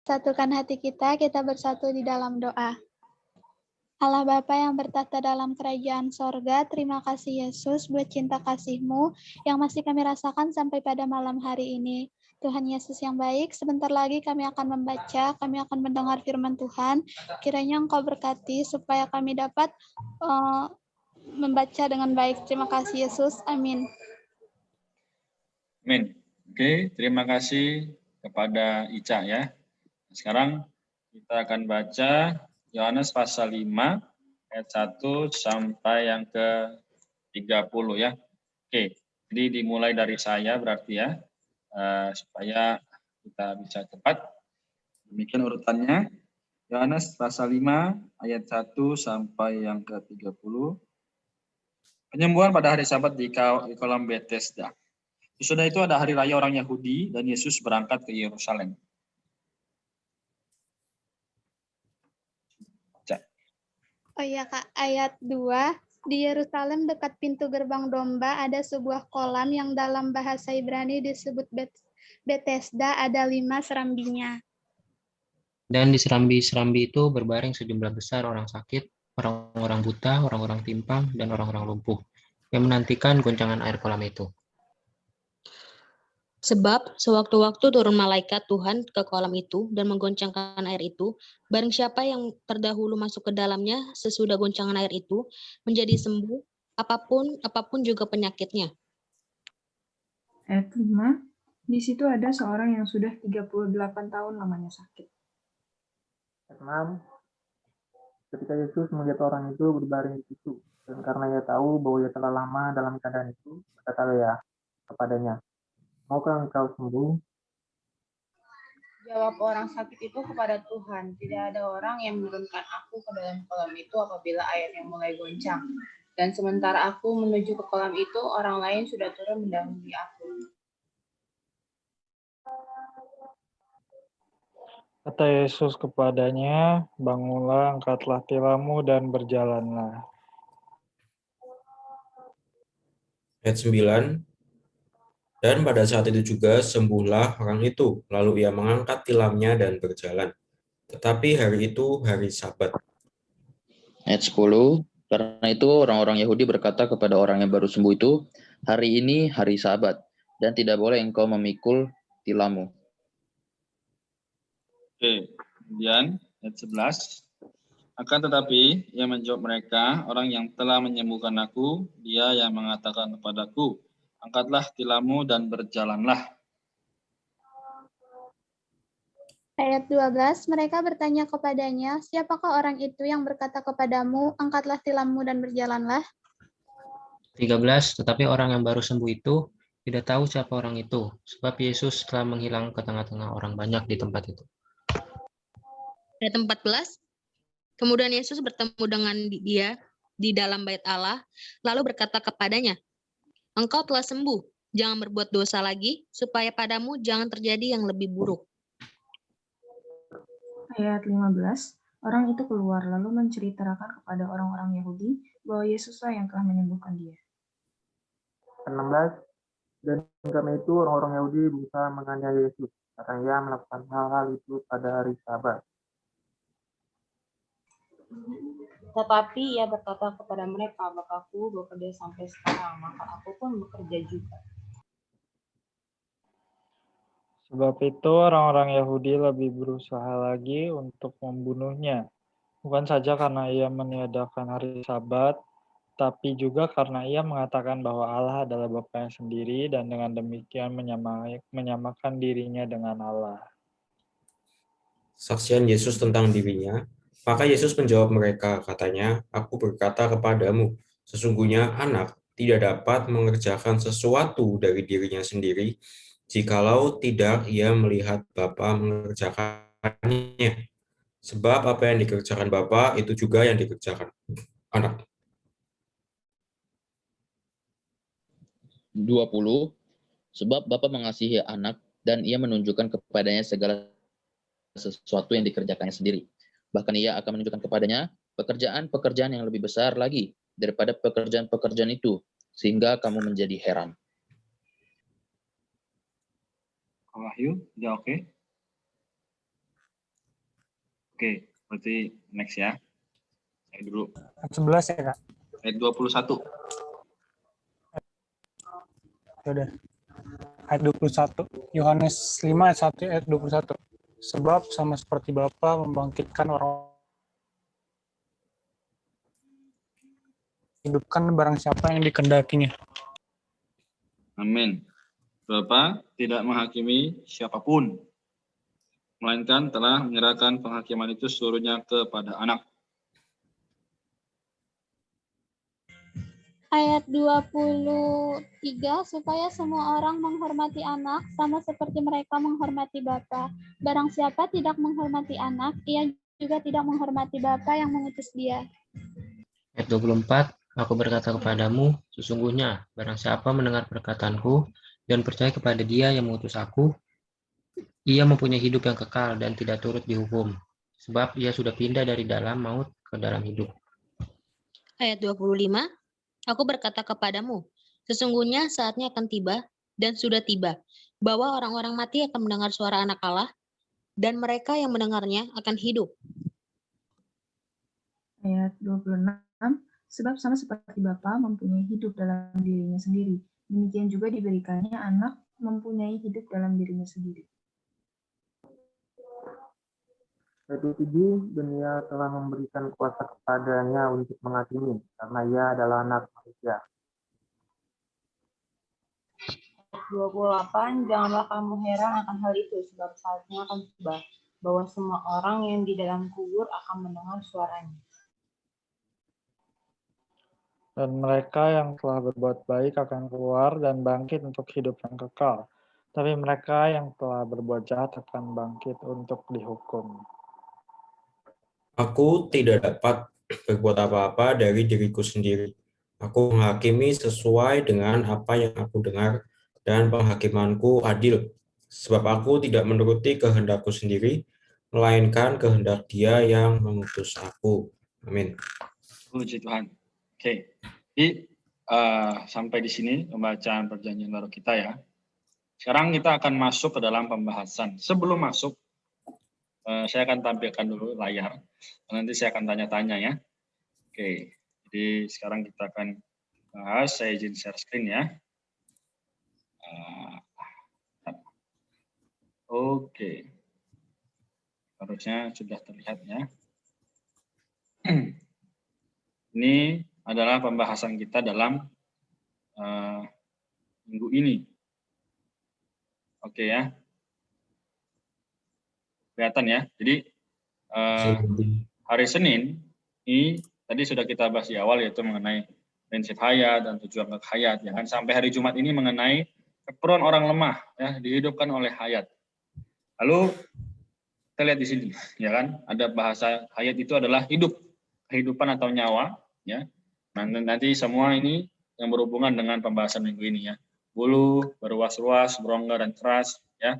Satukan hati kita bersatu di dalam doa. Allah Bapa yang bertata dalam kerajaan sorga, terima kasih Yesus buat cinta kasih-Mu yang masih kami rasakan sampai pada malam hari ini. Tuhan Yesus yang baik, sebentar lagi kami akan membaca, kami akan mendengar firman Tuhan. Kiranya Engkau berkati supaya kami dapat membaca dengan baik. Terima kasih Yesus. Amin. Amin. Oke, terima kasih kepada Ica ya. Sekarang kita akan baca Yohanes pasal 5 ayat 1 sampai yang ke-30 ya. Oke, jadi dimulai dari saya berarti ya, supaya kita bisa cepat. Demikian urutannya. Yohanes pasal 5 ayat 1 sampai yang ke-30. Penyembuhan pada hari Sabat di kolam Bethesda. Sesudah itu ada hari raya orang Yahudi dan Yesus berangkat ke Yerusalem. Oh iya Kak, ayat 2. Di Yerusalem dekat pintu gerbang domba ada sebuah kolam yang dalam bahasa Ibrani disebut Bethesda, ada 5 serambinya. Dan di serambi-serambi itu berbaring sejumlah besar orang sakit, orang-orang buta, orang-orang timpang, dan orang-orang lumpuh, yang menantikan goncangan air kolam itu. Sebab sewaktu-waktu turun malaikat Tuhan ke kolam itu dan menggoncangkan air itu, barang siapa yang terdahulu masuk ke dalamnya sesudah goncangan air itu menjadi sembuh, apapun juga penyakitnya. Ayat 5, di situ ada seorang yang sudah 38 tahun lamanya sakit. Ayat 6, ketika Yesus melihat orang itu berbaring di situ, dan karena ia tahu bahwa ia telah lama dalam keadaan itu, berkata ia kepadanya, "Maukah engkau sembuh?" Jawab orang sakit itu kepada Tuhan, "Tidak ada orang yang menurunkan aku ke dalam kolam itu apabila airnya mulai goncang. Dan sementara aku menuju ke kolam itu, orang lain sudah turun mendahului aku." Kata Yesus kepadanya, "Bangunlah, angkatlah tilammu dan berjalanlah." Ayat 9, dan pada saat itu juga sembuhlah orang itu, lalu ia mengangkat tilamnya dan berjalan. Tetapi hari itu hari Sabat. Ayat 10, karena itu orang-orang Yahudi berkata kepada orang yang baru sembuh itu, "Hari ini hari Sabat, dan tidak boleh engkau memikul tilammu." Oke, kemudian ayat 11. Akan tetapi ia menjawab mereka, "Orang yang telah menyembuhkan aku, dia yang mengatakan kepadaku, angkatlah tilammu dan berjalanlah." Ayat 12, mereka bertanya kepadanya, "Siapakah orang itu yang berkata kepadamu, angkatlah tilammu dan berjalanlah?" 13, tetapi orang yang baru sembuh itu tidak tahu siapa orang itu, sebab Yesus telah menghilang ke tengah-tengah orang banyak di tempat itu. Ayat 14, kemudian Yesus bertemu dengan dia di dalam bait Allah, lalu berkata kepadanya, "Engkau telah sembuh, jangan berbuat dosa lagi, supaya padamu jangan terjadi yang lebih buruk." Ayat 15, orang itu keluar lalu menceritakan kepada orang-orang Yahudi bahwa Yesuslah yang telah menyembuhkan dia. 16, dan karena itu orang-orang Yahudi berusaha menganiaya Yesus, karena ia melakukan hal-hal itu pada hari Sabat. Tetapi ia berkata kepada mereka, "Bapakku bekerja sampai sekarang, maka aku pun bekerja juga." Sebab itu orang-orang Yahudi lebih berusaha lagi untuk membunuhnya, bukan saja karena ia meniadakan hari Sabat, tapi juga karena ia mengatakan bahwa Allah adalah Bapanya sendiri dan dengan demikian menyamakan dirinya dengan Allah. Saksian Yesus tentang dirinya. Maka Yesus menjawab mereka, katanya, "Aku berkata kepadamu, sesungguhnya anak tidak dapat mengerjakan sesuatu dari dirinya sendiri, jikalau tidak ia melihat Bapa mengerjakannya. Sebab apa yang dikerjakan Bapa, itu juga yang dikerjakan anak." 20, sebab Bapa mengasihi anak dan ia menunjukkan kepadanya segala sesuatu yang dikerjakannya sendiri. Bahkan ia akan menunjukkan kepadanya pekerjaan-pekerjaan yang lebih besar lagi daripada pekerjaan-pekerjaan itu, sehingga kamu menjadi heran. Wahyu, udah oke? Oke, berarti next ya. Saya dulu. Ayat 11 ya, Kak? Ayat 21. Ya udah. Ayat 21. Yohanes 5 ayat 1 ayat 21. Sebab sama seperti Bapa membangkitkan orang, hidupkan barang siapa yang dikehendakinya. Amin. Bapa tidak menghakimi siapapun, melainkan telah menyerahkan penghakiman itu seluruhnya kepada anak. Ayat 23, supaya semua orang menghormati anak sama seperti mereka menghormati Bapa. Barang siapa tidak menghormati anak, ia juga tidak menghormati Bapa yang mengutus dia. Ayat 24, aku berkata kepadamu, sesungguhnya barang siapa mendengar perkataanku dan percaya kepada dia yang mengutus aku, ia mempunyai hidup yang kekal dan tidak turut dihukum, sebab ia sudah pindah dari dalam maut ke dalam hidup. Ayat 25, aku berkata kepadamu, sesungguhnya saatnya akan tiba dan sudah tiba, bahwa orang-orang mati akan mendengar suara Anak Allah, dan mereka yang mendengarnya akan hidup. Ayat 26, sebab sama seperti Bapa mempunyai hidup dalam dirinya sendiri, demikian juga diberikannya anak mempunyai hidup dalam dirinya sendiri. Ayat 7, dan ia telah memberikan kuasa kepadanya untuk menghakimi, karena ia adalah anak manusia. 28, janganlah kamu heran akan hal itu, sebab saatnya akan tiba, bahwa semua orang yang di dalam kubur akan mendengar suaranya. Dan mereka yang telah berbuat baik akan keluar dan bangkit untuk hidup yang kekal. Tapi mereka yang telah berbuat jahat akan bangkit untuk dihukum. Aku tidak dapat berbuat apa-apa dari diriku sendiri. Aku menghakimi sesuai dengan apa yang aku dengar, dan penghakimanku adil. Sebab aku tidak menuruti kehendakku sendiri, melainkan kehendak Dia yang mengutus aku. Amin. Puji Tuhan. Oke, jadi sampai di sini pembacaan perjanjian baru kita ya. Sekarang kita akan masuk ke dalam pembahasan. Sebelum masuk, saya akan tampilkan dulu layar. Nanti saya akan tanya-tanya ya. Oke, jadi sekarang kita akan bahas. Saya izin share screen ya. Oke, harusnya sudah terlihat ya. Ini adalah pembahasan kita dalam minggu ini. Oke ya. Kelihatan ya. Jadi hari Senin ini tadi sudah kita bahas di awal, yaitu mengenai prinsip hayat dan tujuan hayat. Ya kan? Sampai hari Jumat ini mengenai keperluan orang lemah, ya, dihidupkan oleh hayat. Lalu kita lihat di sini, ya kan? Ada bahasa hayat itu adalah hidup, kehidupan atau nyawa, ya. Nah, nanti semua ini yang berhubungan dengan pembahasan minggu ini ya. Bulu, berruas-ruas, berongga dan keras, ya.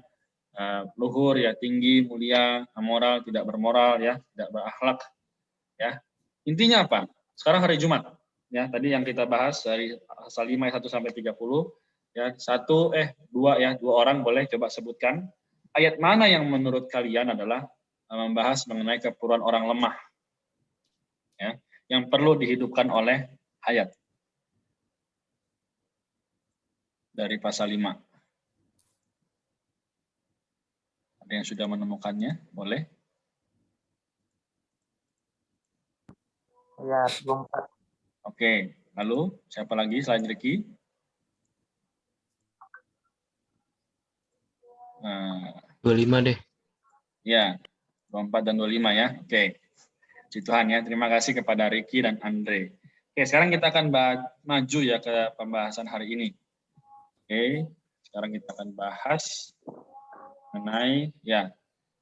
Luhur ya, tinggi, mulia, amoral, tidak bermoral ya, tidak berakhlak ya. Intinya apa? Sekarang hari Jumat ya, tadi yang kita bahas dari pasal 5 ayat 1 sampai 30 ya, dua orang boleh coba sebutkan ayat mana yang menurut kalian adalah membahas mengenai keperluan orang lemah ya, yang perlu dihidupkan oleh hayat. Dari pasal 5. Yang sudah menemukannya, boleh? Ya, 24. Oke, lalu siapa lagi selain Ricky? Nah, 25 deh. Ya, 24 dan 25 ya. Oke. Puji Tuhan ya, terima kasih kepada Ricky dan Andre. Oke, sekarang kita akan maju ya ke pembahasan hari ini. Oke, sekarang kita akan bahas mengenai ya.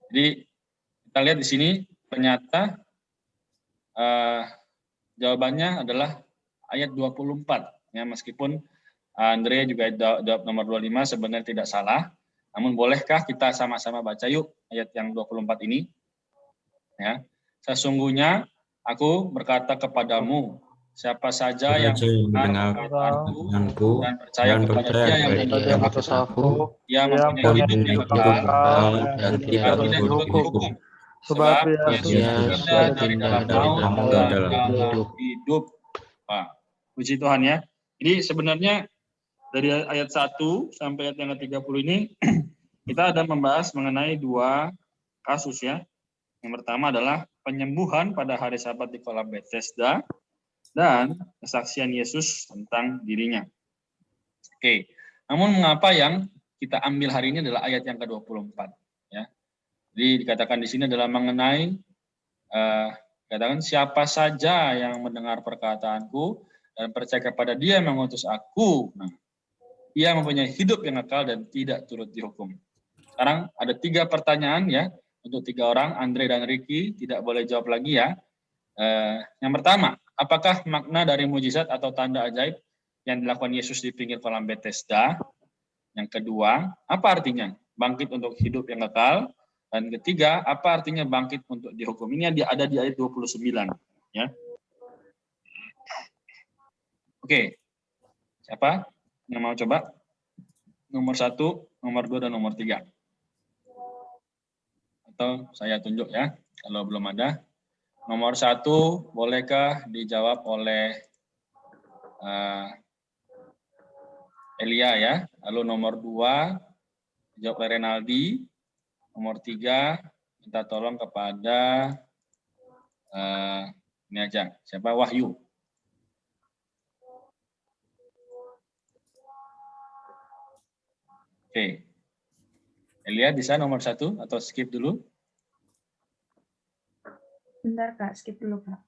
Jadi kita lihat di sini ternyata jawabannya adalah ayat 24 ya, meskipun Andre juga jawab nomor 25 sebenarnya tidak salah. Namun bolehkah kita sama-sama baca yuk ayat yang 24 ini? Ya. Sesungguhnya aku berkata kepadamu, siapa saja yang mendengar perkataanku dan percaya kepada Dia yang mengutus aku, Ia mempunyai hidup yang kekal dan tidak turut dihukum. Sebab Yesus Yesus sudah dari dalam maut ke dalam dalam hidup. Wah, puji Tuhan ya. Jadi sebenarnya dari ayat 1 sampai ayat yang ke-30 ini kita ada membahas mengenai dua kasus ya. Yang pertama adalah penyembuhan pada hari Sabat di kolam Bethesda dan kesaksian Yesus tentang dirinya. Oke. Namun mengapa yang kita ambil hari ini adalah ayat yang ke-24 ya. Jadi dikatakan di sini adalah mengenai katakan siapa saja yang mendengar perkataanku dan percaya kepada Dia yang mengutus aku. Nah, ia mempunyai hidup yang kekal dan tidak turut dihukum. Sekarang ada 3 pertanyaan ya untuk 3 orang, Andre dan Ricky tidak boleh jawab lagi ya. Yang pertama, apakah makna dari mujizat atau tanda ajaib yang dilakukan Yesus di pinggir kolam Bethesda? Yang kedua, apa artinya bangkit untuk hidup yang kekal? Dan ketiga, apa artinya bangkit untuk dihukum? Ini ada di ayat 29 ya. Oke. Siapa yang mau coba? Nomor 1, nomor 2, dan nomor 3. Atau saya tunjuk ya, kalau belum ada. Nomor 1, bolehkah dijawab oleh Elia ya. Lalu nomor 2, dijawab oleh Renaldi. Nomor 3, minta tolong kepada ini aja, siapa? Wahyu. Oke. Elia bisa nomor 1 atau skip dulu? Bentar Kak, skip dulu Kak.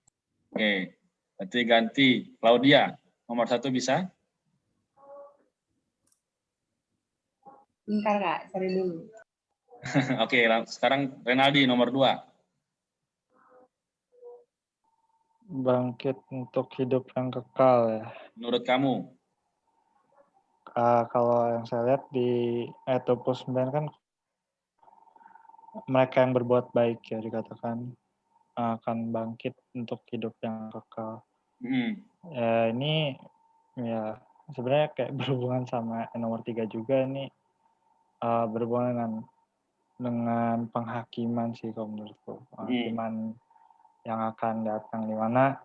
Oke. Berarti ganti. Claudia, nomor 1 bisa? Bentar Kak, cari dulu. Oke, sekarang Renaldi nomor 2. Bangkit untuk hidup yang kekal ya. Menurut kamu? Kalau yang saya lihat di ayat 29 kan mereka yang berbuat baik ya dikatakan akan bangkit untuk hidup yang kekal. Ya, ini ya sebenarnya kayak berhubungan sama nomor 3 juga, ini berhubungan dengan penghakiman sih kalau menurutku. Penghakiman yang akan datang, di mana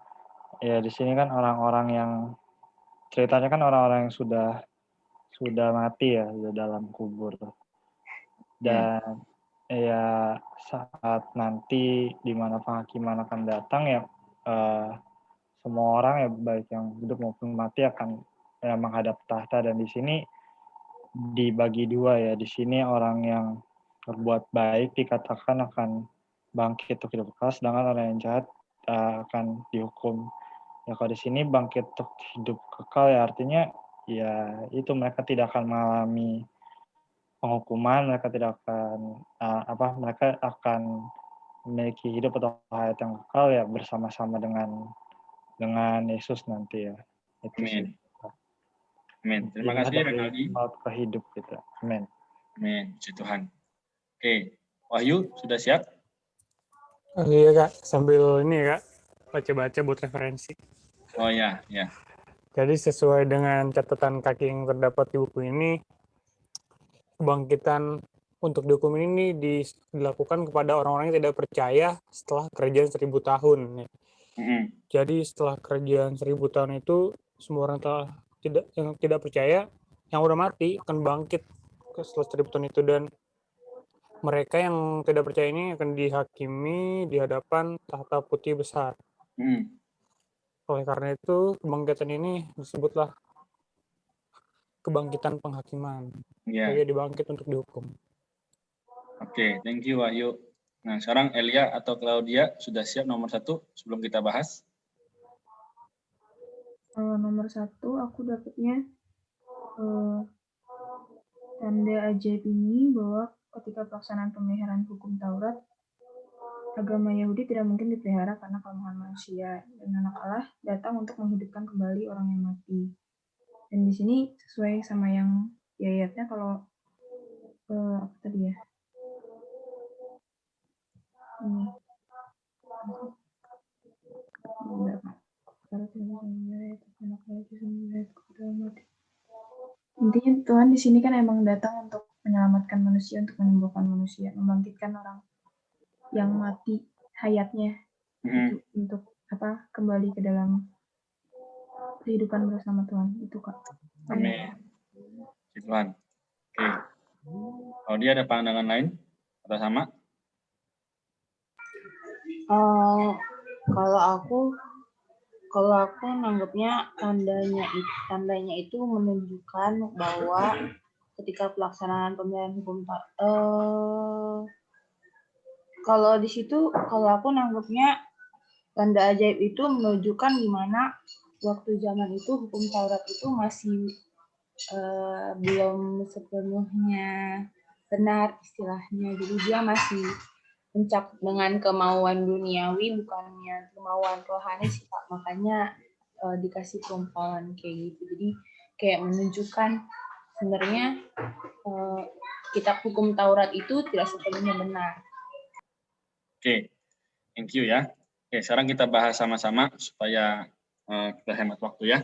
ya di sini kan orang-orang yang ceritanya kan orang-orang yang sudah mati ya, sudah dalam kubur. Dan ya saat nanti di mana penghakiman akan datang ya semua orang ya baik yang hidup maupun mati akan menghadap tahta, dan di sini dibagi 2 ya. Di sini orang yang berbuat baik dikatakan akan bangkit untuk hidup kekal, sedangkan orang yang jahat akan dihukum. Ya kalau di sini bangkit untuk hidup kekal ya artinya ya itu mereka tidak akan mengalami penghukuman, mereka tidak akan mereka akan memiliki hidup atau hayat yang kekal ya bersama-sama dengan Yesus nanti ya. Itu sih. Amin. Terima kasih Renaldi. Maut ke hidup gitu. Amin. Amin. Puji Tuhan. Oke, Wahyu sudah siap? Oh iya Kak, sambil ini Kak, baca-baca buat referensi. Oh ya, ya. Jadi sesuai dengan catatan kaki yang terdapat di buku ini, kebangkitan untuk dihukum ini dilakukan kepada orang-orang yang tidak percaya setelah kerajaan 1000 tahun. Jadi setelah kerajaan 1000 tahun itu, semua orang yang tidak percaya, yang udah mati akan bangkit setelah 1000 tahun itu, dan mereka yang tidak percaya ini akan dihakimi di hadapan tahta putih besar. Oleh karena itu, kebangkitan ini disebutlah kebangkitan penghakiman. Dia dibangkit untuk dihukum. Oke, thank you Wahyu. Nah, sekarang Elia atau Claudia sudah siap nomor 1 sebelum kita bahas? Nomor 1 aku dapatnya tanda ajaib ini bahwa ketika pelaksanaan pemeliharaan hukum Taurat, agama Yahudi tidak mungkin dipelihara karena kelemahan manusia, dan Anak Allah datang untuk menghidupkan kembali orang yang mati. Dan di sini sesuai sama yang di ayatnya, kalau apa tadi ya? Intinya Tuhan di sini kan emang datang untuk menyelamatkan manusia, untuk menyembuhkan manusia, membangkitkan orang yang mati hayatnya itu untuk kembali ke dalam kehidupan bersama Tuhan itu, Kak. Amin. Tuhan. Oke. Kalau dia ada pandangan lain atau sama? Kalau aku nanggapnya tandanya itu menunjukkan bahwa ketika pelaksanaan pemilihan hukum kalau di situ kalau aku nanggapnya tanda ajaib itu menunjukkan gimana waktu zaman itu hukum Taurat itu masih belum sepenuhnya benar istilahnya. Jadi dia masih mencakup dengan kemauan duniawi bukannya kemauan rohani sih, Pak. Makanya dikasih perumpamaan kayak gitu. Jadi kayak menunjukkan sebenarnya kitab hukum Taurat itu tidak sepenuhnya benar. Oke, thank you ya. Oke, sekarang kita bahas sama-sama supaya kita hemat waktu ya.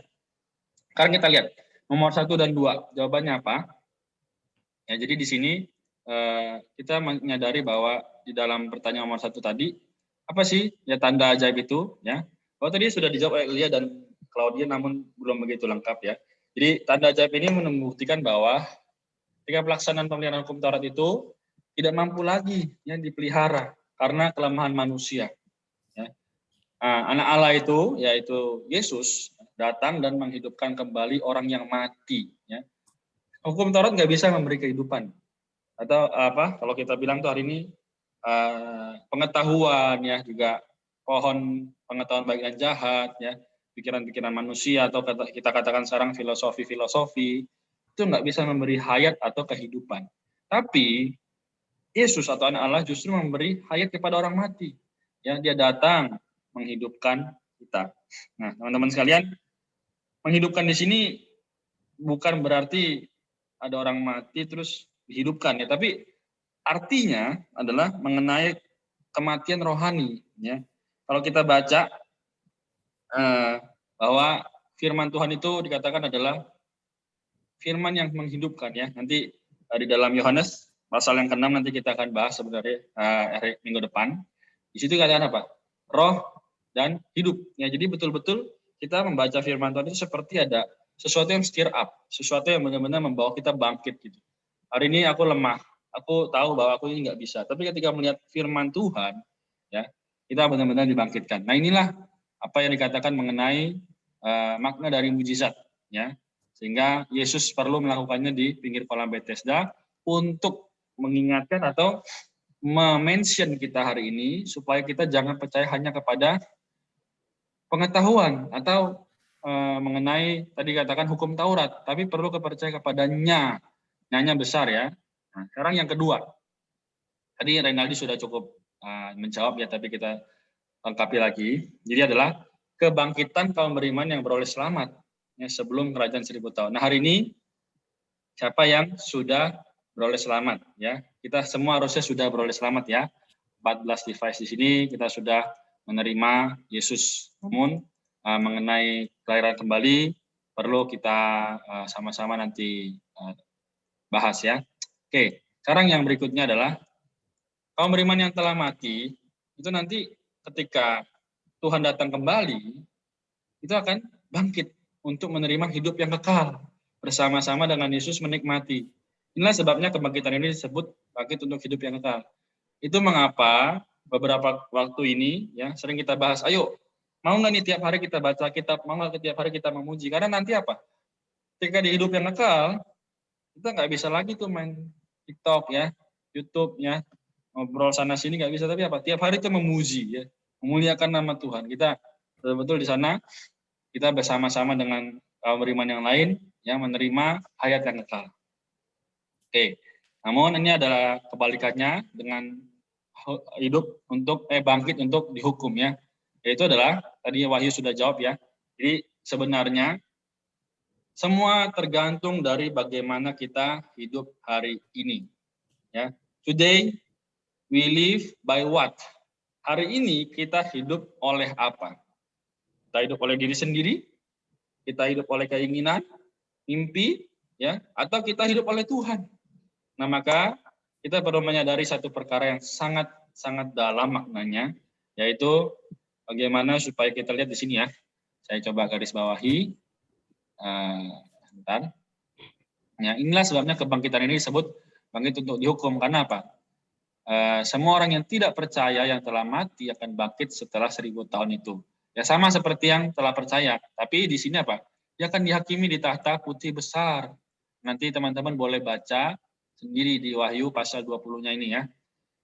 Sekarang kita lihat nomor 1 dan 2, jawabannya apa? Ya, jadi di sini kita menyadari bahwa di dalam pertanyaan nomor 1 tadi, apa sih ya tanda ajaib itu? Ya, kalau tadi sudah dijawab oleh Elia dan Claudia, namun belum begitu lengkap ya. Jadi tanda ajaib ini membuktikan bahwa ketika pelaksanaan pemeliharaan hukum Taurat itu tidak mampu lagi yang dipelihara karena kelemahan manusia. Ya. Anak Allah itu, yaitu Yesus, datang dan menghidupkan kembali orang yang mati. Ya. Hukum Taurat nggak bisa memberi kehidupan. Atau kalau kita bilang tuh hari ini pengetahuan ya, juga pohon pengetahuan baik dan jahat ya, pikiran-pikiran manusia atau kita katakan sekarang filosofi itu nggak bisa memberi hayat atau kehidupan. Tapi Yesus atau anak Allah justru memberi hayat kepada orang mati. Ya, dia datang menghidupkan kita. Nah, teman-teman sekalian, menghidupkan di sini bukan berarti ada orang mati terus dihidupkan ya, tapi artinya adalah mengenai kematian rohani ya. Kalau kita baca bahwa firman Tuhan itu dikatakan adalah firman yang menghidupkan ya. Nanti di dalam Yohanes pasal yang ke-6 nanti kita akan bahas sebenarnya minggu depan. Di situ katakan apa? Roh dan hidup. Ya, jadi betul-betul kita membaca firman Tuhan itu seperti ada sesuatu yang stir up, sesuatu yang benar-benar membawa kita bangkit gitu. Hari ini aku lemah, aku tahu bahwa aku ini nggak bisa. Tapi ketika melihat firman Tuhan, ya kita benar-benar dibangkitkan. Nah, inilah apa yang dikatakan mengenai makna dari mujizat, ya. Sehingga Yesus perlu melakukannya di pinggir kolam Bethesda untuk mengingatkan atau mention kita hari ini supaya kita jangan percaya hanya kepada pengetahuan atau mengenai tadi katakan hukum Taurat, tapi perlu percaya kepadanya, nyanya besar ya. Nah, sekarang yang kedua, tadi Renaldi sudah cukup menjawab ya, tapi kita lengkapi lagi. Jadi adalah kebangkitan kaum beriman yang beroleh selamat ya, sebelum kerajaan 1000 tahun. Nah, hari ini siapa yang sudah beroleh selamat ya? Kita semua harusnya sudah beroleh selamat ya. 14 device di sini kita sudah menerima Yesus. Namun mengenai kelahiran kembali perlu kita sama-sama nanti bahas ya. Oke, sekarang yang berikutnya adalah kaum beriman yang telah mati itu nanti ketika Tuhan datang kembali itu akan bangkit untuk menerima hidup yang kekal bersama-sama dengan Yesus menikmati. Inilah sebabnya kebangkitan ini disebut bangkit untuk hidup yang kekal. Itu mengapa beberapa waktu ini ya sering kita bahas, ayo mau nggak nih tiap hari kita baca kitab, mau nggak tiap hari kita memuji, karena nanti apa? Ketika di hidup yang kekal, kita nggak bisa lagi tuh main TikTok ya, YouTube ya, ngobrol sana sini nggak bisa, tapi apa? Tiap hari itu memuji ya, memuliakan nama Tuhan. Kita betul-betul di sana kita bersama-sama dengan kaum beriman yang lain yang menerima hayat yang kekal. Oke, namun ini adalah kebalikannya dengan hidup untuk bangkit untuk dihukum ya. Yaitu adalah tadi Wahyu sudah jawab ya. Jadi sebenarnya semua tergantung dari bagaimana kita hidup hari ini. Ya. Today we live by what? Hari ini kita hidup oleh apa? Kita hidup oleh diri sendiri, kita hidup oleh keinginan, mimpi, ya, atau kita hidup oleh Tuhan. Nah, maka kita perlu menyadari satu perkara yang sangat sangat dalam maknanya, yaitu bagaimana supaya kita lihat di sini ya. Saya coba garis bawahi. Sebentar. Ya, inilah sebabnya kebangkitan ini disebut bangkit untuk dihukum. Karena apa? Semua orang yang tidak percaya yang telah mati akan bangkit setelah 1000 tahun itu. Ya sama seperti yang telah percaya. Tapi di sini apa? Dia akan dihakimi di tahta putih besar. Nanti teman-teman boleh baca sendiri di Wahyu pasal 20-nya ini ya.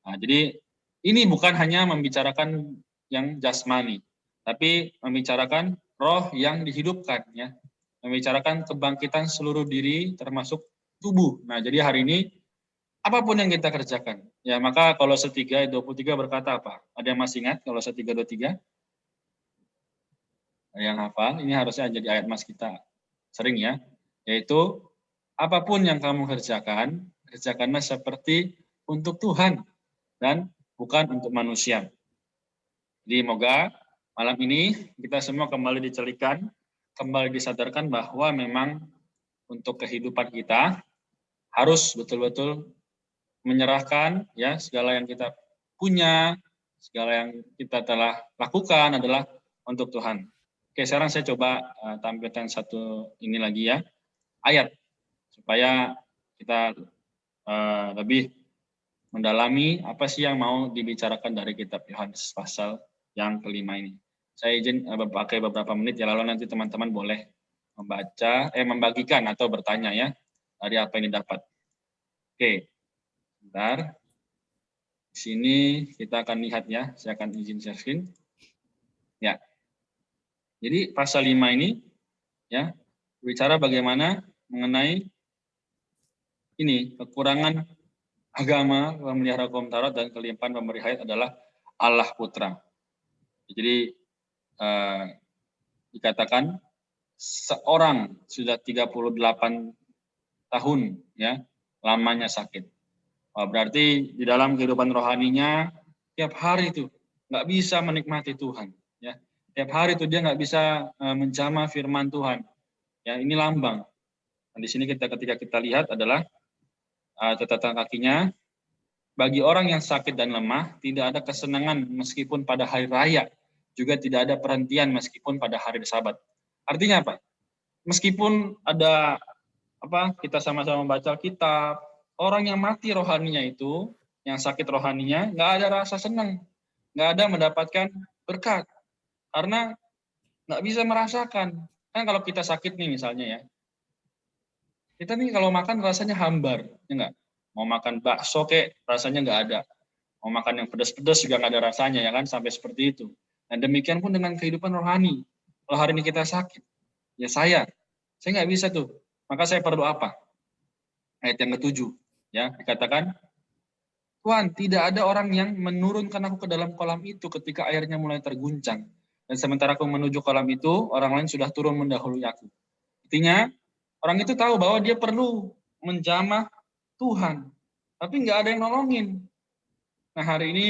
Nah, jadi ini bukan hanya membicarakan yang jasmani, tapi membicarakan roh yang dihidupkan ya. Membicarakan kebangkitan seluruh diri termasuk tubuh. Nah, jadi hari ini apapun yang kita kerjakan, ya maka Kolose 3 ayat 23 berkata apa? Ada yang masih ingat Kolose 3:23? Ada yang hafal? Ini harusnya jadi ayat mas kita sering ya, yaitu apapun yang kamu kerjakan, kerjakanlah seperti untuk Tuhan dan bukan untuk manusia. Jadi moga malam ini kita semua kembali dicelikan, kembali disadarkan bahwa memang untuk kehidupan kita harus betul-betul menyerahkan ya segala yang kita punya, segala yang kita telah lakukan adalah untuk Tuhan. Oke, sekarang saya coba tampilkan satu ini lagi ya, ayat supaya kita lebih mendalami apa sih yang mau dibicarakan dari kitab Yohanes pasal yang kelima ini. Saya izin pakai beberapa menit ya, lalu nanti teman-teman boleh membagikan atau bertanya ya dari apa yang didapat. Oke, sebentar. Di sini kita akan lihat ya, saya akan izin share screen. Ya. Jadi pasal 5 ini ya bicara bagaimana mengenai ini kekurangan agama memelihara hukum Taurat dan kelimpahan pemberi hayat adalah Allah Putra. Jadi dikatakan seorang sudah 38 tahun ya lamanya sakit. Berarti di dalam kehidupan rohaninya tiap hari itu nggak bisa menikmati Tuhan. Ya, tiap hari itu dia nggak bisa menjamah firman Tuhan. Ya, ini lambang. Nah, di sini ketika kita lihat adalah catatan kakinya. Bagi orang yang sakit dan lemah tidak ada kesenangan meskipun pada hari raya, juga tidak ada perhentian meskipun pada hari Sabat. Artinya apa? Meskipun ada kita sama-sama membaca kitab, orang yang mati rohaninya itu, yang sakit rohaninya, nggak ada rasa senang, nggak ada mendapatkan berkat, karena nggak bisa merasakan. Kan kalau kita sakit nih misalnya ya, kita nih kalau makan rasanya hambar, ya nggak? Mau makan bakso kek, rasanya nggak ada. Mau makan yang pedas-pedas juga nggak ada rasanya, ya kan? Sampai seperti itu. Dan demikian pun dengan kehidupan rohani. Kalau hari ini kita sakit, ya saya nggak bisa tuh. Maka saya perlu apa? Ayat yang ke-7, ya dikatakan, Tuhan, tidak ada orang yang menurunkan aku ke dalam kolam itu ketika airnya mulai terguncang. Dan sementara aku menuju kolam itu, orang lain sudah turun mendahului aku. Artinya, orang itu tahu bahwa dia perlu menjamah Tuhan, tapi nggak ada yang nolongin. Nah, hari ini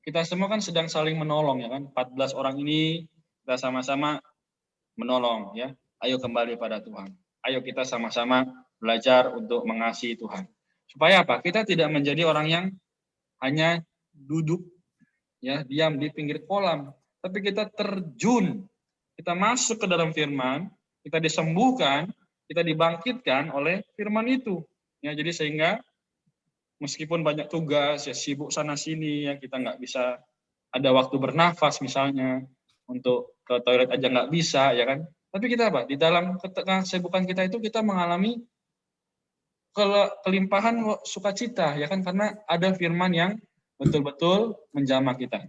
kita semua kan sedang saling menolong, ya kan? 14 orang ini kita sama-sama menolong, ya. Ayo kembali pada Tuhan. Ayo kita sama-sama belajar untuk mengasihi Tuhan. Supaya apa? Kita tidak menjadi orang yang hanya duduk, ya, diam di pinggir kolam, tapi kita terjun, kita masuk ke dalam firman, kita disembuhkan, kita dibangkitkan oleh firman itu. Ya, jadi sehingga meskipun banyak tugas, ya sibuk sana sini, ya kita nggak bisa ada waktu bernafas misalnya, untuk ke toilet aja nggak bisa, ya kan? Tapi kita apa? Di dalam kesibukan kita itu kita mengalami kelimpahan sukacita, ya kan? Karena ada firman yang betul-betul menjamah kita.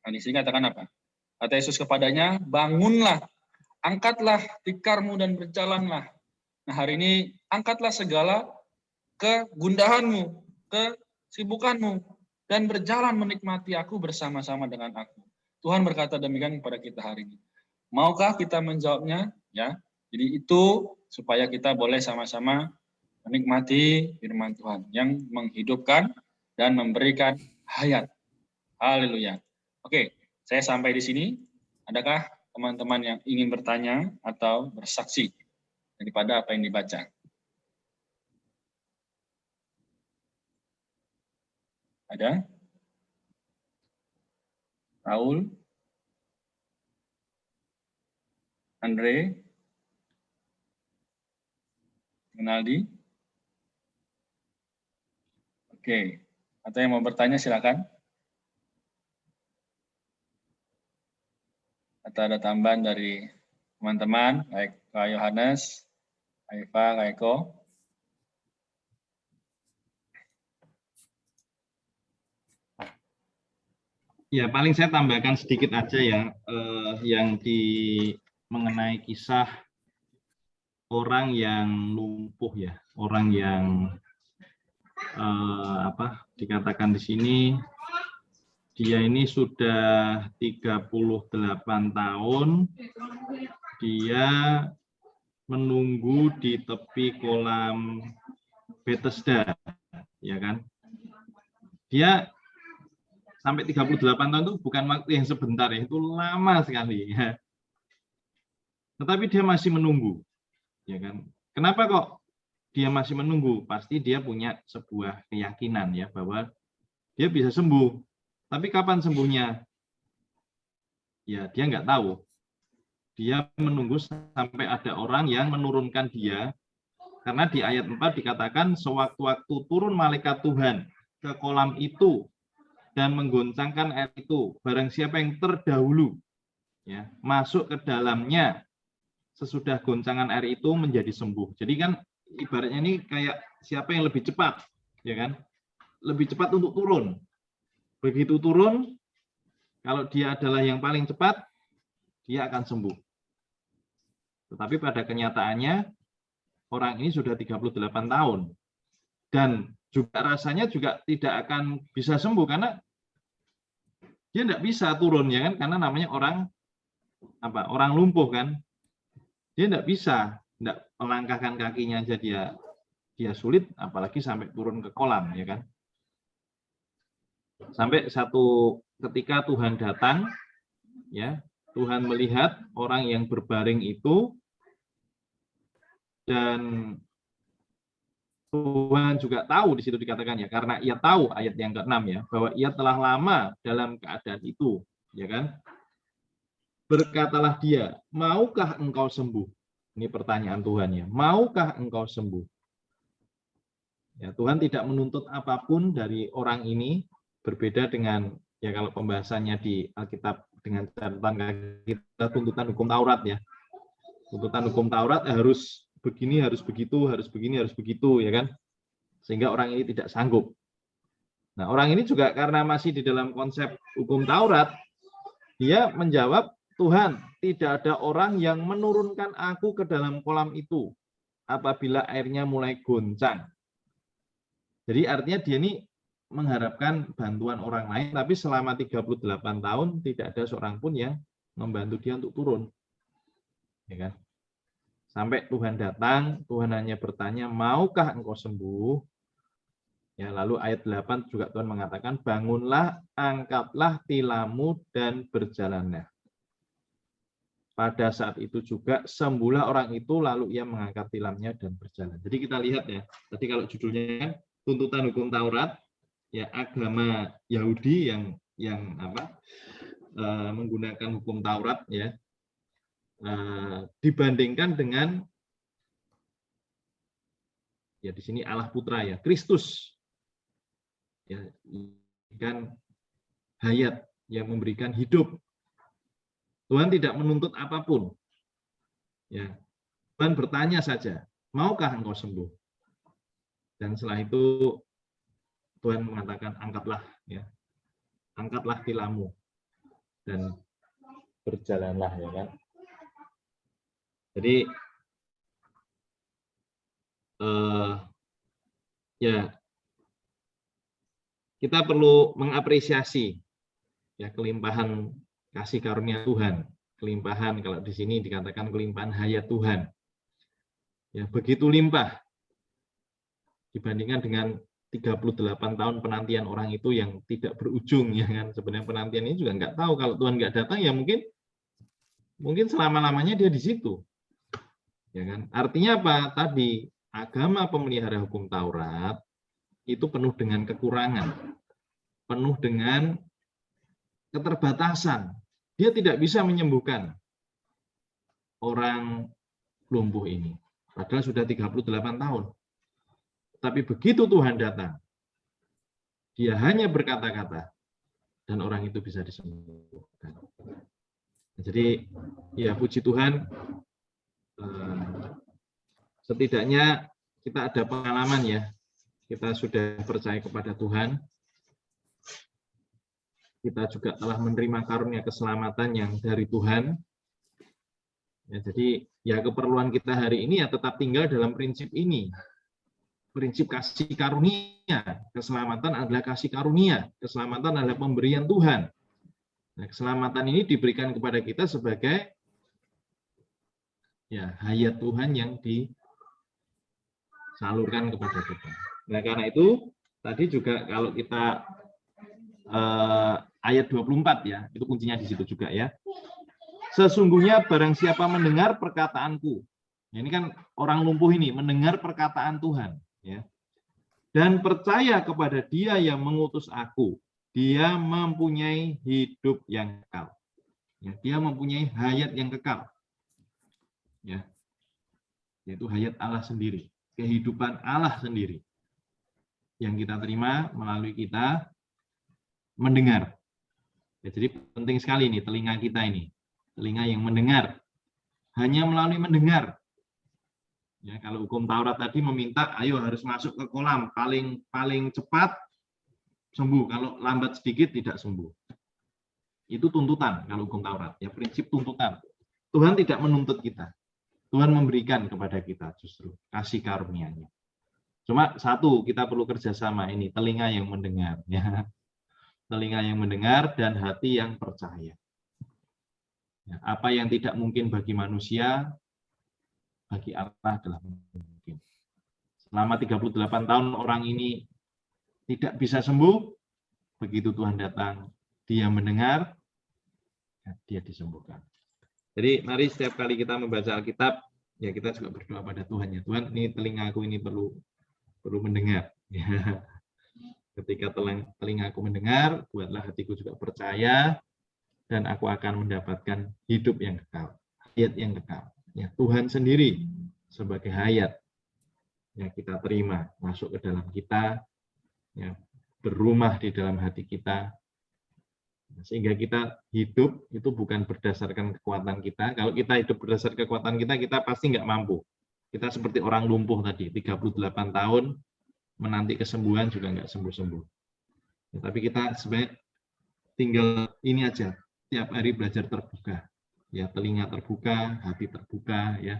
Nah, di sini katakan apa? Kata Yesus kepadanya, bangunlah, angkatlah tikarmu dan berjalanlah. Nah, hari ini angkatlah segala kegundahanmu, kesibukanmu, dan berjalan menikmati aku bersama-sama dengan aku. Tuhan berkata demikian kepada kita hari ini. Maukah kita menjawabnya? Ya. Jadi itu supaya kita boleh sama-sama menikmati firman Tuhan yang menghidupkan dan memberikan hayat. Haleluya. Oke, saya sampai di sini. Adakah teman-teman yang ingin bertanya atau bersaksi daripada apa yang dibaca? Ada? Raul? Andre? Rinaldi? Oke. Atau yang mau bertanya silakan. Atau ada tambahan dari teman-teman, baik Kak Yohanes, Kak Eva, Kak Eko. Ya, paling saya tambahkan sedikit aja ya, yang mengenai kisah orang yang lumpuh ya, orang yang dikatakan di sini dia ini sudah 38 tahun, dia menunggu di tepi kolam Bethesda, ya kan? Dia sampai 38 tahun itu bukan waktu yang sebentar ya, itu lama sekali ya. Tetapi dia masih menunggu, ya kan? Kenapa kok dia masih menunggu? Pasti dia punya sebuah keyakinan ya bahwa dia bisa sembuh. Tapi kapan sembuhnya? Ya dia nggak tahu. Dia menunggu sampai ada orang yang menurunkan dia, karena di ayat 4 dikatakan sewaktu-waktu turun malaikat Tuhan ke kolam itu dan menggoncangkan air itu, barang siapa yang terdahulu ya masuk ke dalamnya sesudah goncangan air itu menjadi sembuh. Jadi kan ibaratnya ini kayak siapa yang lebih cepat, ya kan? Lebih cepat untuk turun. Begitu turun, kalau dia adalah yang paling cepat, dia akan sembuh. Tetapi pada kenyataannya orang ini sudah 38 tahun dan juga rasanya juga tidak akan bisa sembuh karena dia tidak bisa turun, ya kan? Karena namanya orang lumpuh kan, dia tidak bisa, tidak melangkahkan kakinya aja dia sulit, apalagi sampai turun ke kolam, ya kan? Sampai satu ketika Tuhan datang, ya Tuhan melihat orang yang berbaring itu, dan Tuhan juga tahu, di situ dikatakan ya, karena ia tahu, ayat yang ke-6 ya, bahwa ia telah lama dalam keadaan itu, ya kan? Berkatalah dia, maukah engkau sembuh? Ini pertanyaan Tuhan ya, maukah engkau sembuh? Ya, Tuhan tidak menuntut apapun dari orang ini, berbeda dengan ya kalau pembahasannya di Alkitab dengan catatan kita tuntutan hukum Taurat ya. Tuntutan hukum Taurat harus begini, harus begitu, harus begini, harus begitu, ya kan? Sehingga orang ini tidak sanggup. Nah, orang ini juga karena masih di dalam konsep hukum Taurat, dia menjawab, Tuhan, tidak ada orang yang menurunkan aku ke dalam kolam itu apabila airnya mulai goncang. Jadi artinya dia ini mengharapkan bantuan orang lain, tapi selama 38 tahun tidak ada seorang pun yang membantu dia untuk turun. Ya kan? Sampai Tuhan datang, Tuhan hanya bertanya, maukah engkau sembuh? Ya, lalu ayat 8 juga Tuhan mengatakan, bangunlah, angkatlah tilammu dan berjalanlah. Pada saat itu juga sembuhlah orang itu, lalu ia mengangkat tilamnya dan berjalan. Jadi kita lihat ya, tadi kalau judulnya kan tuntutan hukum Taurat, ya agama Yahudi yang menggunakan hukum Taurat ya, dibandingkan dengan ya di sini Allah Putra ya, Kristus ya, kan hayat yang memberikan hidup. Tuhan tidak menuntut apapun ya, Tuhan bertanya saja, maukah engkau sembuh? Dan setelah itu Tuhan mengatakan, angkatlah ya, angkatlah tilammu dan berjalanlah, ya kan? Jadi ya kita perlu mengapresiasi ya kelimpahan kasih karunia Tuhan, kelimpahan, kalau di sini dikatakan kelimpahan hayat Tuhan. Ya, begitu limpah dibandingkan dengan 38 tahun penantian orang itu yang tidak berujung, ya kan? Sebenarnya penantian ini juga nggak tahu, kalau Tuhan nggak datang ya mungkin selama-lamanya dia di situ. Ya kan? Artinya apa? Tadi agama pemelihara hukum Taurat itu penuh dengan kekurangan, penuh dengan keterbatasan. Dia tidak bisa menyembuhkan orang lumpuh ini. Padahal sudah 38 tahun. Tapi begitu Tuhan datang, dia hanya berkata-kata, dan orang itu bisa disembuhkan. Jadi, ya puji Tuhan, setidaknya kita ada pengalaman ya. Kita sudah percaya kepada Tuhan. Kita juga telah menerima karunia keselamatan yang dari Tuhan. Ya, jadi ya keperluan kita hari ini ya tetap tinggal dalam prinsip ini. Prinsip kasih karunia. Keselamatan adalah kasih karunia. Keselamatan adalah pemberian Tuhan. Nah, keselamatan ini diberikan kepada kita sebagai ya hayat Tuhan yang disalurkan kepada kita. Nah, karena itu tadi juga kalau kita ayat 24 ya, itu kuncinya di situ juga ya. Sesungguhnya barang siapa mendengar perkataanku. Ini kan orang lumpuh ini mendengar perkataan Tuhan ya. Dan percaya kepada Dia yang mengutus aku, dia mempunyai hidup yang kekal. Ya, dia mempunyai hayat yang kekal. Ya. Yaitu hayat Allah sendiri, kehidupan Allah sendiri. Yang kita terima melalui kita mendengar. Ya, jadi penting sekali nih telinga kita ini. Telinga yang mendengar. Hanya melalui mendengar. Ya, kalau hukum Taurat tadi meminta, ayo harus masuk ke kolam. Paling cepat sembuh. Kalau lambat sedikit tidak sembuh. Itu tuntutan kalau hukum Taurat. Ya, prinsip tuntutan. Tuhan tidak menuntut kita. Tuhan memberikan kepada kita justru kasih karunia-Nya. Cuma satu, kita perlu kerjasama ini. Telinga yang mendengar. Ya. Telinga yang mendengar dan hati yang percaya. Ya, apa yang tidak mungkin bagi manusia, bagi Allah adalah mungkin. Selama 38 tahun orang ini tidak bisa sembuh, begitu Tuhan datang, dia mendengar, dia disembuhkan. Jadi mari setiap kali kita membaca Alkitab, ya kita juga berdoa pada Tuhan. Ya Tuhan, ini telingaku ini perlu mendengar. Ya. Ketika telingaku mendengar, buatlah hatiku juga percaya, dan aku akan mendapatkan hidup yang kekal, hayat yang kekal. Ya, Tuhan sendiri sebagai hayat yang kita terima masuk ke dalam kita, ya, berumah di dalam hati kita, sehingga kita hidup itu bukan berdasarkan kekuatan kita. Kalau kita hidup berdasarkan kekuatan kita, kita pasti nggak mampu. Kita seperti orang lumpuh tadi, 38 tahun menanti kesembuhan juga nggak sembuh-sembuh. Ya, tapi kita sebenarnya tinggal ini aja, tiap hari belajar terbuka. Ya, telinga terbuka, hati terbuka, ya.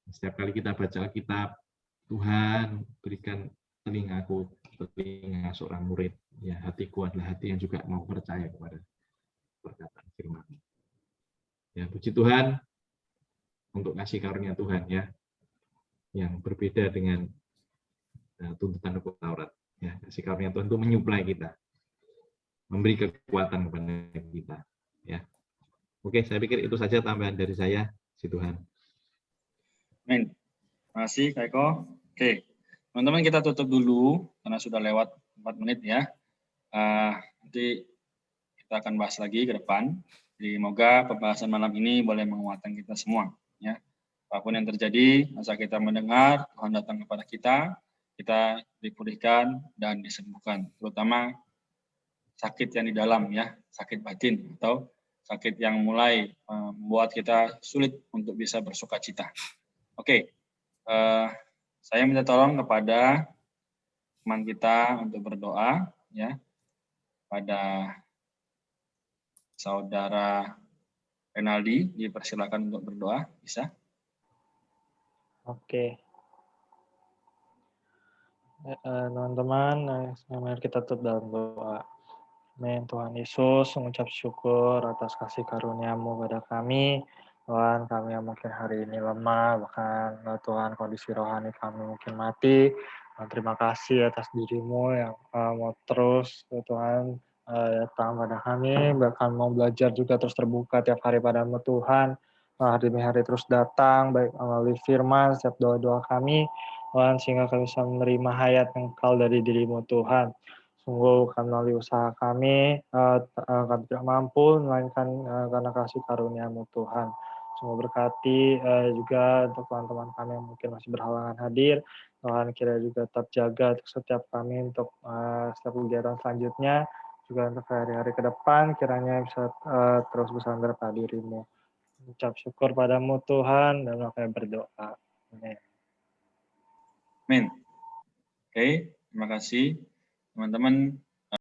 Setiap kali kita baca Alkitab, Tuhan berikan telingaku, telinga seorang murid. Ya, hatiku adalah hati yang juga mau percaya kepada perkataan firman. Ya, puji Tuhan untuk kasih karunia Tuhan ya, yang berbeda dengan tuntutan hukum Taurat. Ya, kasih karunia Tuhan itu menyuplai kita, memberi kekuatan kepada kita. Ya, oke, saya pikir itu saja tambahan dari saya, si Tuhan. Amin. Terima kasih, Kak Eko. Oke, teman-teman kita tutup dulu karena sudah lewat 4 menit ya. Nanti kita akan bahas lagi ke depan. Jadi semoga pembahasan malam ini boleh menguatkan kita semua. Ya, apapun yang terjadi, asal kita mendengar Tuhan datang kepada kita dipulihkan dan disembuhkan. Terutama sakit yang di dalam ya, sakit batin atau sakit yang mulai membuat kita sulit untuk bisa bersuka cita. Oke, saya minta tolong kepada teman kita untuk berdoa ya, pada saudara Renaldi, dipersilakan untuk berdoa, bisa? Oke. Teman-teman, mari kita tutup dalam doa. Amin. Tuhan Yesus, mengucap syukur atas kasih karunia-Mu pada kami. Tuhan, kami yang mungkin hari ini lemah, bahkan Tuhan kondisi rohani kami mungkin mati. Terima kasih atas diri-Mu yang mau terus, Tuhan, datang pada kami, bahkan mau belajar juga terus terbuka tiap hari pada-Mu Tuhan. Hari demi hari terus datang, baik melalui firman, setiap doa-doa kami, Tuhan, sehingga kami bisa menerima hayat yang kekal dari diri-Mu Tuhan. Sungguh bukan melalui usaha kami, kami tidak mampu, melainkan karena kasih karunia-Mu Tuhan. Sungguh berkati juga untuk teman-teman kami yang mungkin masih berhalangan hadir. Tuhan kira juga tetap jaga untuk setiap kami untuk setiap kegiatan selanjutnya, juga untuk hari-hari ke depan, kiranya bisa terus bersandar pada diri-Mu. Ucap syukur padamu Tuhan, dan kami berdoa. Amin. Amin. Oke, terima kasih. Teman-teman,